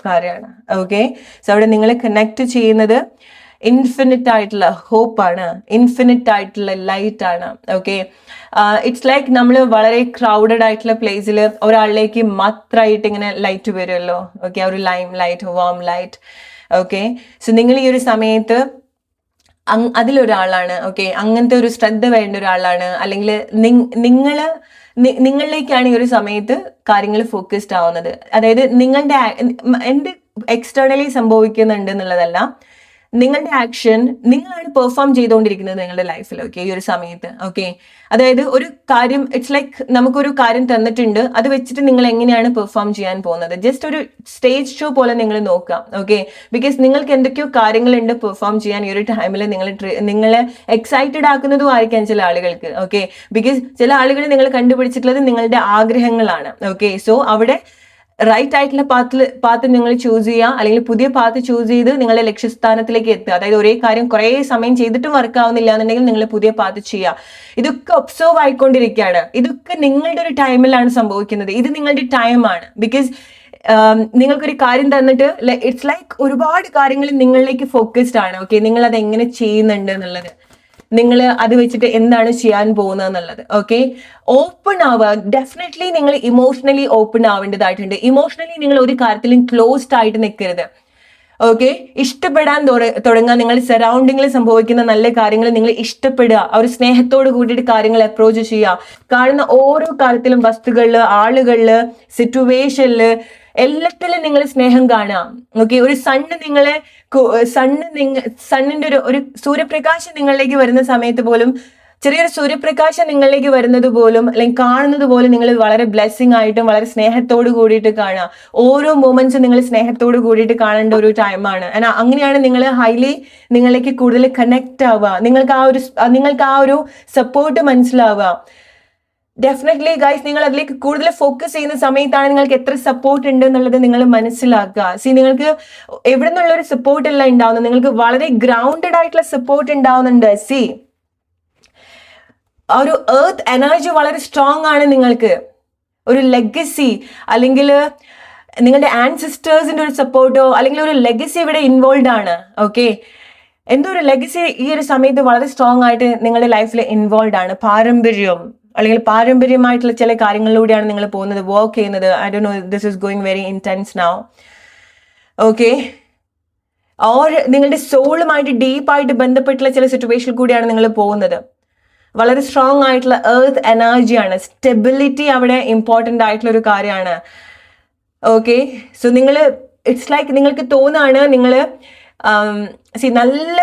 കാര്യമാണ്. ഓക്കെ, സോ അവിടെ നിങ്ങൾ കണക്ട് ചെയ്യുന്നത് ഇൻഫിനിറ്റ് ആയിട്ടുള്ള ഹോപ്പാണ്, ഇൻഫിനിറ്റ് ആയിട്ടുള്ള ലൈറ്റ് ആണ്. ഓക്കെ, ഇറ്റ്സ് ലൈക്ക് നമ്മൾ വളരെ ക്രൗഡഡ് ആയിട്ടുള്ള പ്ലേസിൽ ഒരാളിലേക്ക് മാത്രമായിട്ട് ഇങ്ങനെ ലൈറ്റ് വരുമല്ലോ. ഓക്കെ, ഒരു light, warm light. Okay, so നിങ്ങൾ ഈ ഒരു സമയത്ത് അതിലൊരാളാണ്. ഓക്കെ, അങ്ങനത്തെ ഒരു ശ്രദ്ധ വേണ്ട ഒരാളാണ്. അല്ലെങ്കിൽ നിങ്ങളിലേക്കാണ് ഈ ഒരു സമയത്ത് കാര്യങ്ങൾ ഫോക്കസ്ഡ് ആവുന്നത്. അതായത് നിങ്ങളുടെ എന്ത് എക്സ്റ്റേണലി സംഭവിക്കുന്നുണ്ട് എന്നുള്ളതല്ല, നിങ്ങളുടെ ആക്ഷൻ നിങ്ങളാണ് പെർഫോം ചെയ്തുകൊണ്ടിരിക്കുന്നത് നിങ്ങളുടെ ലൈഫിൽ. ഓക്കെ, ഈ ഒരു സമയത്ത്. ഓക്കെ, അതായത് ഒരു കാര്യം, ഇറ്റ്സ് ലൈക്ക് നമുക്കൊരു കാര്യം തന്നിട്ടുണ്ട്, അത് വെച്ചിട്ട് നിങ്ങൾ എങ്ങനെയാണ് പെർഫോം ചെയ്യാൻ പോകുന്നത്. ജസ്റ്റ് ഒരു സ്റ്റേജ് ഷോ പോലെ നിങ്ങൾ നോക്കാം. ഓക്കെ, ബിക്കോസ് നിങ്ങൾക്ക് എന്തൊക്കെയോ കാര്യങ്ങളുണ്ട് പെർഫോം ചെയ്യാൻ ഈ ഒരു ടൈമിൽ. നിങ്ങളെ എക്സൈറ്റഡ് ആക്കുന്നതും ആയിരിക്കാം ചില ആളുകൾക്ക്. ഓക്കെ, ബിക്കോസ് ചില ആളുകൾ നിങ്ങൾ കണ്ടുപിടിച്ചിട്ടുള്ളത് നിങ്ങളുടെ ആഗ്രഹങ്ങളാണ്. ഓക്കെ, സോ അവിടെ റൈറ്റ് ആയിട്ടുള്ള പാത്ത് നിങ്ങൾ ചൂസ് ചെയ്യുക, അല്ലെങ്കിൽ പുതിയ പാത്ത് ചൂസ് ചെയ്ത് നിങ്ങളുടെ ലക്ഷ്യസ്ഥാനത്തിലേക്ക് എത്തുക. അതായത് ഒരേ കാര്യം കുറേ സമയം ചെയ്തിട്ടും വർക്ക് ആവുന്നില്ല എന്നുണ്ടെങ്കിൽ നിങ്ങൾ പുതിയ പാത്ത് ചെയ്യുക. ഇതൊക്കെ ഒബ്സർവ് ആയിക്കൊണ്ടിരിക്കുകയാണ്. ഇതൊക്കെ നിങ്ങളുടെ ഒരു ടൈമിലാണ് സംഭവിക്കുന്നത്. ഇത് നിങ്ങളുടെ ടൈമാണ്. ബിക്കോസ് നിങ്ങൾക്കൊരു കാര്യം തന്നിട്ട് ഇറ്റ്സ് ലൈക്ക് ഒരുപാട് കാര്യങ്ങൾ നിങ്ങളിലേക്ക് ഫോക്കസ്ഡ് ആണ്. ഓക്കെ, നിങ്ങൾ അത് എങ്ങനെ ചെയ്യുന്നുണ്ട് എന്നുള്ളത്, നിങ്ങൾ അത് വെച്ചിട്ട് എന്താണ് ചെയ്യാൻ പോകുന്നത് എന്നുള്ളത്. ഓക്കെ, ഓപ്പൺ ആവുക. ഡെഫിനറ്റ്ലി നിങ്ങൾ ഇമോഷണലി ഓപ്പൺ ആവേണ്ടതായിട്ടുണ്ട്. ഇമോഷണലി നിങ്ങൾ ഒരു കാര്യത്തിലും ക്ലോസ്ഡ് ആയിട്ട് നിൽക്കരുത്. ഓക്കെ, ഇഷ്ടപ്പെടാൻ തുടങ്ങുക. നിങ്ങൾ സറൗണ്ടിങ്ങിൽ സംഭവിക്കുന്ന നല്ല കാര്യങ്ങൾ നിങ്ങൾ ഇഷ്ടപ്പെടുക. ഒരു സ്നേഹത്തോട് കൂടിയിട്ട് കാര്യങ്ങൾ അപ്രോച്ച് ചെയ്യുക. കാണുന്ന ഓരോ കാര്യത്തിലും, വസ്തുക്കളില്, ആളുകളില്, സിറ്റുവേഷനില്, എല്ലാത്തിലും നിങ്ങൾ സ്നേഹം കാണുക. ഓക്കെ, ഒരു സണ്ണിന്റെ ഒരു സൂര്യപ്രകാശം നിങ്ങളിലേക്ക് വരുന്ന സമയത്ത് പോലും, ചെറിയൊരു സൂര്യപ്രകാശം നിങ്ങളിലേക്ക് വരുന്നത് പോലും അല്ലെങ്കിൽ കാണുന്നത് പോലും നിങ്ങൾ വളരെ ബ്ലെസ്സിങ് ആയിട്ടും വളരെ സ്നേഹത്തോട് കൂടിയിട്ട് കാണുക. ഓരോ മൊമെന്റ്സും നിങ്ങൾ സ്നേഹത്തോട് കൂടിയിട്ട് കാണേണ്ട ഒരു ടൈമാണ്. അങ്ങനെയാണ് നിങ്ങൾ ഹൈലി നിങ്ങളിലേക്ക് കൂടുതൽ കണക്ട് ആവുക. നിങ്ങൾക്ക് ആ ഒരു സപ്പോർട്ട് മനസ്സിലാവുക. ഡെഫിനറ്റ്ലി ഗൈസ്, നിങ്ങൾ അതിലേക്ക് കൂടുതൽ ഫോക്കസ് ചെയ്യുന്ന സമയത്താണ് നിങ്ങൾക്ക് എത്ര സപ്പോർട്ട് ഉണ്ട് എന്നുള്ളത് നിങ്ങൾ മനസ്സിലാക്കുക. നിങ്ങൾക്ക് എവിടെ നിന്നുള്ളൊരു സപ്പോർട്ട് അല്ല ഉണ്ടാവുന്നത്, നിങ്ങൾക്ക് വളരെ ഗ്രൗണ്ടഡ് ആയിട്ടുള്ള സപ്പോർട്ട് ഉണ്ടാവുന്നുണ്ട്. ആ ഒരു എർത്ത് എനർജി വളരെ സ്ട്രോങ് ആണ്. നിങ്ങൾക്ക് ഒരു ലെഗസി, അല്ലെങ്കിൽ നിങ്ങളുടെ ആൻസിസ്റ്റേഴ്സിന്റെ ഒരു സപ്പോർട്ടോ അല്ലെങ്കിൽ ഒരു ലെഗസി ഇവിടെ ഇൻവോൾവ് ആണ്. ഓക്കെ, എന്തോ ഒരു ലെഗസി ഈ ഒരു സമയത്ത് വളരെ സ്ട്രോങ് ആയിട്ട് നിങ്ങളുടെ ലൈഫിൽ ഇൻവോൾവ് ആണ്. പാരമ്പര്യം അല്ലെങ്കിൽ പാരമ്പര്യമായിട്ടുള്ള ചില കാര്യങ്ങളിലൂടെയാണ് നിങ്ങൾ പോകുന്നത്, വർക്ക് ചെയ്യുന്നത്. I don't know, this is going very intense now. Okay, or നിങ്ങളുടെ സോളുമായിട്ട് ഡീപ്പായിട്ട് ബന്ധപ്പെട്ടുള്ള ചില സിറ്റുവേഷനിൽ കൂടിയാണ് നിങ്ങൾ പോകുന്നത്. വളരെ സ്ട്രോങ് ആയിട്ടുള്ള എർത്ത് എനർജിയാണ്. സ്റ്റെബിലിറ്റി അവിടെ ഇമ്പോർട്ടൻ്റ് ആയിട്ടുള്ള ഒരു കാര്യമാണ്. ഓക്കെ, സോ നിങ്ങൾ ഇറ്റ്സ് ലൈക്ക് നിങ്ങൾക്ക് തോന്നുകയാണ് നിങ്ങൾ നല്ല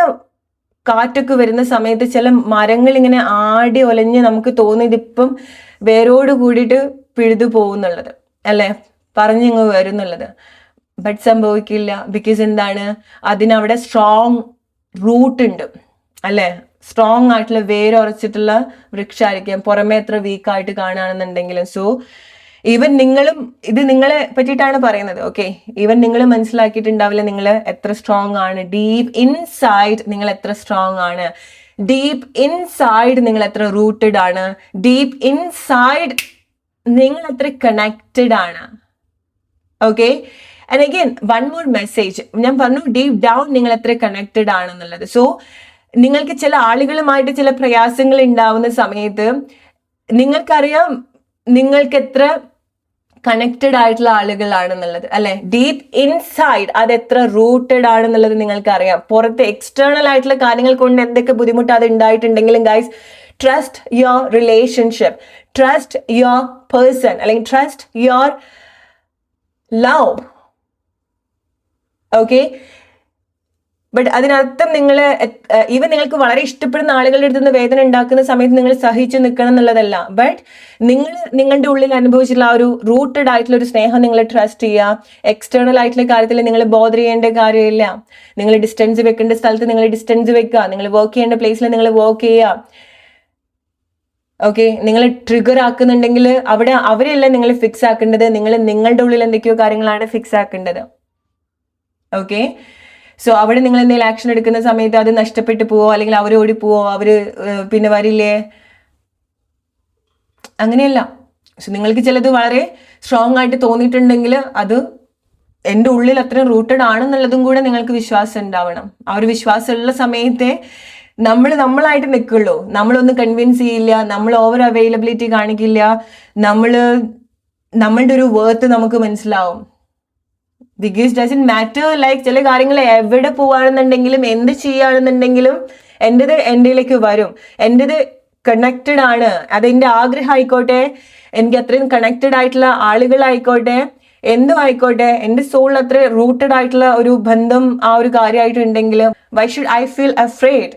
കാറ്റൊക്കെ വരുന്ന സമയത്ത് ചില മരങ്ങൾ ഇങ്ങനെ ആടി ഒലഞ്ഞ് നമുക്ക് തോന്നും ഇതിപ്പം വേരോട് കൂടിയിട്ട് പിഴുതു പോകുന്നുള്ളത് അല്ലേ, പറഞ്ഞിങ്ങ് വരുന്നുള്ളത്. ബട്ട് സംഭവിക്കില്ല. ബിക്കോസ് എന്താണ്, അതിനവിടെ സ്ട്രോങ് റൂട്ട് ഉണ്ട് അല്ലേ, സ്ട്രോങ് ആയിട്ടുള്ള വേരുറച്ചിട്ടുള്ള വൃക്ഷമായിരിക്കാം, പുറമേ എത്ര വീക്കായിട്ട് കാണുകയാണെന്നുണ്ടെങ്കിലും. സോ ഈവൻ നിങ്ങളും, ഇത് നിങ്ങളെ പറ്റിയിട്ടാണ് പറയുന്നത്. ഓക്കെ, ഈവൻ നിങ്ങൾ മനസ്സിലാക്കിയിട്ടുണ്ടാവില്ല നിങ്ങൾ എത്ര സ്ട്രോങ് ആണ്. ഡീപ്പ് ഇൻസൈഡ് നിങ്ങൾ എത്ര സ്ട്രോങ് ആണ്, ഡീപ്പ് ഇൻസൈഡ് നിങ്ങൾ എത്ര റൂട്ടഡ് ആണ്, ഡീപ്പ് ഇൻസൈഡ് നിങ്ങൾ എത്ര കണക്റ്റഡ് ആണ്. Okay, and again one more message. ഞാൻ പറഞ്ഞു ഡീപ്പ് ഡൗൺ നിങ്ങൾ എത്ര കണക്റ്റഡ് ആണെന്നുള്ളത്. സോ നിങ്ങൾക്ക് ചില ആളുകളുമായിട്ട് ചില പ്രയാസങ്ങൾ ഉണ്ടാവുന്ന സമയത്ത് നിങ്ങൾക്കറിയാം നിങ്ങൾക്ക് എത്ര കണക്റ്റഡ് ആയിട്ടുള്ള ആളുകളാണെന്നുള്ളത് അല്ലെ. ഡീപ്പ് ഇൻസൈഡ് അത് എത്ര റൂട്ടഡ് ആണെന്നുള്ളത് നിങ്ങൾക്ക് അറിയാം. പുറത്ത് എക്സ്റ്റേണൽ ആയിട്ടുള്ള കാര്യങ്ങൾ കൊണ്ട് എന്തൊക്കെ ബുദ്ധിമുട്ട് അത് ഉണ്ടായിട്ടുണ്ടെങ്കിലും guys, trust your relationship, trust your person, അല്ലെങ്കിൽ trust your love. Okay, but അതിനർത്ഥം നിങ്ങൾ ഈവൻ നിങ്ങൾക്ക് വളരെ ഇഷ്ടപ്പെടുന്ന ആളുകളുടെ അടുത്ത് നിന്ന് വേദന ഉണ്ടാക്കുന്ന സമയത്ത് നിങ്ങൾ സഹിച്ചു നിൽക്കണം എന്നുള്ളതല്ല. ബട്ട് നിങ്ങൾ നിങ്ങളുടെ ഉള്ളിൽ അനുഭവിച്ചിട്ടുള്ള ആ ഒരു റൂട്ടഡ് ആയിട്ടുള്ള ഒരു സ്നേഹം നിങ്ങൾ ട്രസ്റ്റ് ചെയ്യുക. എക്സ്റ്റേണൽ ആയിട്ടുള്ള കാര്യത്തിൽ നിങ്ങൾ ബോധർ ചെയ്യേണ്ട കാര്യമില്ല. നിങ്ങൾ ഡിസ്റ്റൻസ് വെക്കേണ്ട സ്ഥലത്ത് നിങ്ങൾ ഡിസ്റ്റൻസ് വെക്കുക, നിങ്ങൾ വർക്ക് ചെയ്യേണ്ട പ്ലേസിൽ നിങ്ങൾ വർക്ക് ചെയ്യുക. ഓക്കെ, നിങ്ങൾ ട്രിഗർ ആക്കുന്നുണ്ടെങ്കിൽ അവിടെ അവരെയല്ല നിങ്ങൾ ഫിക്സ് ആക്കേണ്ടത്, നിങ്ങൾ നിങ്ങളുടെ ഉള്ളിൽ എന്തൊക്കെയോ കാര്യങ്ങളാണ് ഫിക്സ് ആക്കേണ്ടത്. ഓക്കെ, സോ അവിടെ നിങ്ങൾ എന്തെങ്കിലും ആക്ഷൻ എടുക്കുന്ന സമയത്ത് അത് നഷ്ടപ്പെട്ടു പോവോ, അല്ലെങ്കിൽ അവർ ഓടി പോവോ, അവര് പിന്നെ വരില്ലേ, അങ്ങനെയല്ല. സോ നിങ്ങൾക്ക് ചിലത് വളരെ സ്ട്രോങ് ആയിട്ട് തോന്നിയിട്ടുണ്ടെങ്കിൽ അത് എൻ്റെ ഉള്ളിൽ അത്രയും റൂട്ടഡ് ആണെന്നുള്ളതും കൂടെ നിങ്ങൾക്ക് വിശ്വാസം ഉണ്ടാവണം. ആ ഒരു വിശ്വാസമുള്ള സമയത്തെ നമ്മളായിട്ട് നിൽക്കുള്ളൂ. നമ്മളൊന്നും കൺവിൻസ് ചെയ്യില്ല, നമ്മൾ ഓവർ അവൈലബിലിറ്റി കാണിക്കില്ല, നമ്മളുടെ ഒരു വേർത്ത് നമുക്ക് മനസ്സിലാവും. ബിക്കോസ് ഡസൻറ്റ് മാറ്റർ ലൈക്ക് ചില കാര്യങ്ങൾ എവിടെ പോവാണെന്നുണ്ടെങ്കിലും എന്ത് ചെയ്യുകയാണെന്നുണ്ടെങ്കിലും എൻ്റെയിലേക്ക് വരും. എൻ്റെത് കണക്റ്റഡ് ആണ്, അതെൻ്റെ ആഗ്രഹം ആയിക്കോട്ടെ, എനിക്ക് അത്രയും കണക്റ്റഡ് ആയിട്ടുള്ള ആളുകളായിക്കോട്ടെ, എന്തും ആയിക്കോട്ടെ, എൻ്റെ സോളിൽ അത്ര റൂട്ടഡ് ആയിട്ടുള്ള ഒരു ബന്ധം ആ ഒരു കാര്യമായിട്ടുണ്ടെങ്കിൽ why should I feel afraid?